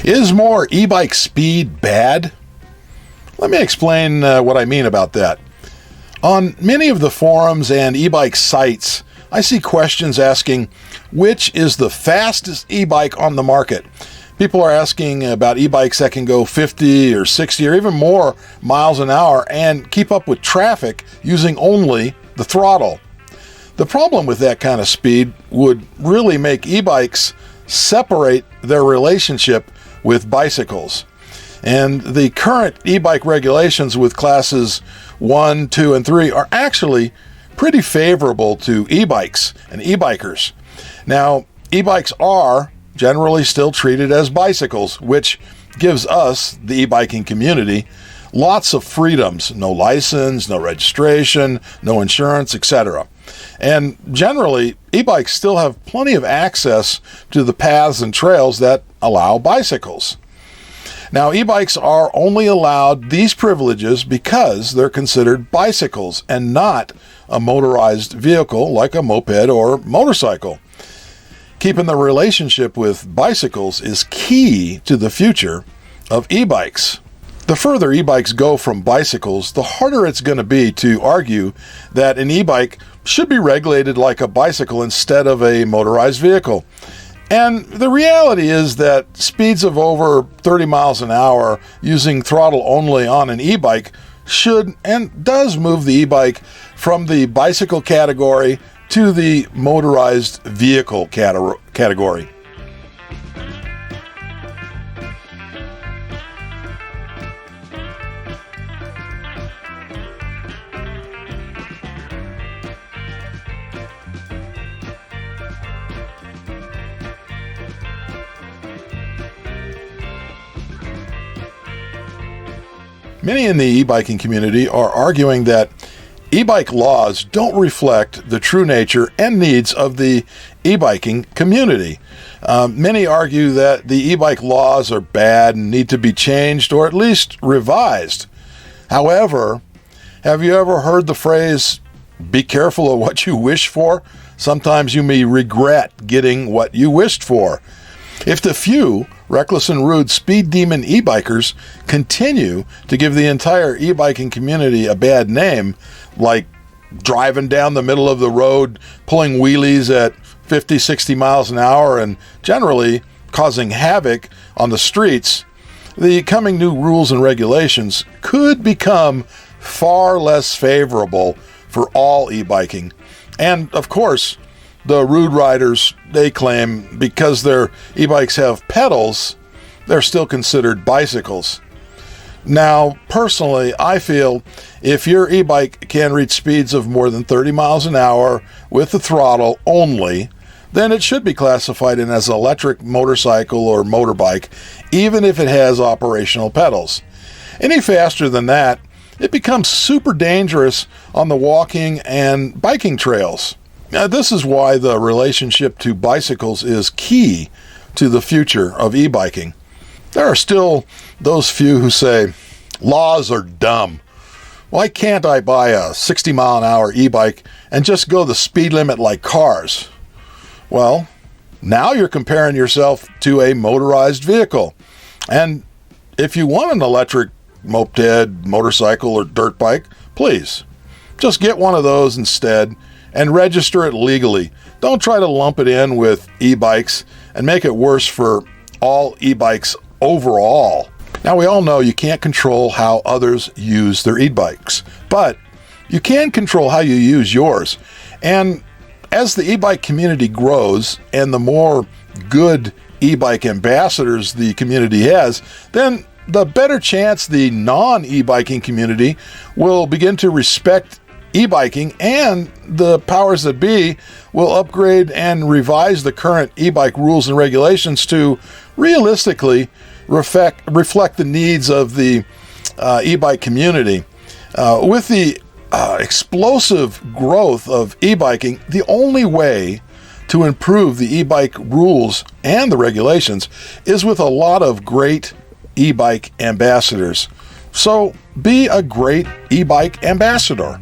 Is more e-bike speed bad? Let me explain what I mean about that. On many of the forums and e-bike sites, I see questions asking, which is the fastest e-bike on the market? People are asking about e-bikes that can go 50 or 60 or even more miles an hour and keep up with traffic using only the throttle. The problem with that kind of speed would really make e-bikes separate their relationship with bicycles. And the current e-bike regulations with classes 1, 2, and 3 are actually pretty favorable to e-bikes and e-bikers. Now, e-bikes are generally still treated as bicycles, which gives us, the e-biking community, lots of freedoms. No license, no registration, no insurance, etc. And generally, e-bikes still have plenty of access to the paths and trails that allow bicycles. Now, e-bikes are only allowed these privileges because they're considered bicycles and not a motorized vehicle like a moped or motorcycle. Keeping the relationship with bicycles is key to the future of e-bikes. The further e-bikes go from bicycles, the harder it's going to be to argue that an e-bike should be regulated like a bicycle instead of a motorized vehicle. And the reality is that speeds of over 30 miles an hour using throttle only on an e-bike should and does move the e-bike from the bicycle category to the motorized vehicle category. Many in the e-biking community are arguing that e-bike laws don't reflect the true nature and needs of the e-biking community. Many argue that the e-bike laws are bad and need to be changed or at least revised. However, have you ever heard the phrase, "Be careful of what you wish for"? Sometimes you may regret getting what you wished for. If the few reckless and rude speed demon e-bikers continue to give the entire e-biking community a bad name, like driving down the middle of the road, pulling wheelies at 50, 60 miles an hour, and generally causing havoc on the streets, the coming new rules and regulations could become far less favorable for all e-biking. And of course, the rude riders, they claim because their e-bikes have pedals, they're still considered bicycles. Now, personally, I feel if your e-bike can reach speeds of more than 30 miles an hour with the throttle only, then it should be classified in as an electric motorcycle or motorbike, even if it has operational pedals. Any faster than that, it becomes super dangerous on the walking and biking trails. Now, this is why the relationship to bicycles is key to the future of e-biking. There are still those few who say, laws are dumb. Why can't I buy a 60 mile an hour e-bike and just go the speed limit like cars? Well, now you're comparing yourself to a motorized vehicle. And if you want an electric moped, motorcycle, or dirt bike, please, just get one of those instead and register it legally. Don't try to lump it in with e-bikes and make it worse for all e-bikes overall. Now, we all know you can't control how others use their e-bikes, but you can control how you use yours. And as the e-bike community grows and the more good e-bike ambassadors the community has, then the better chance the non-e-biking community will begin to respect e-biking, and the powers that be will upgrade and revise the current e-bike rules and regulations to realistically reflect the needs of the e-bike community. With the explosive growth of e-biking, the only way to improve the e-bike rules and the regulations is with a lot of great e-bike ambassadors. So be a great e-bike ambassador.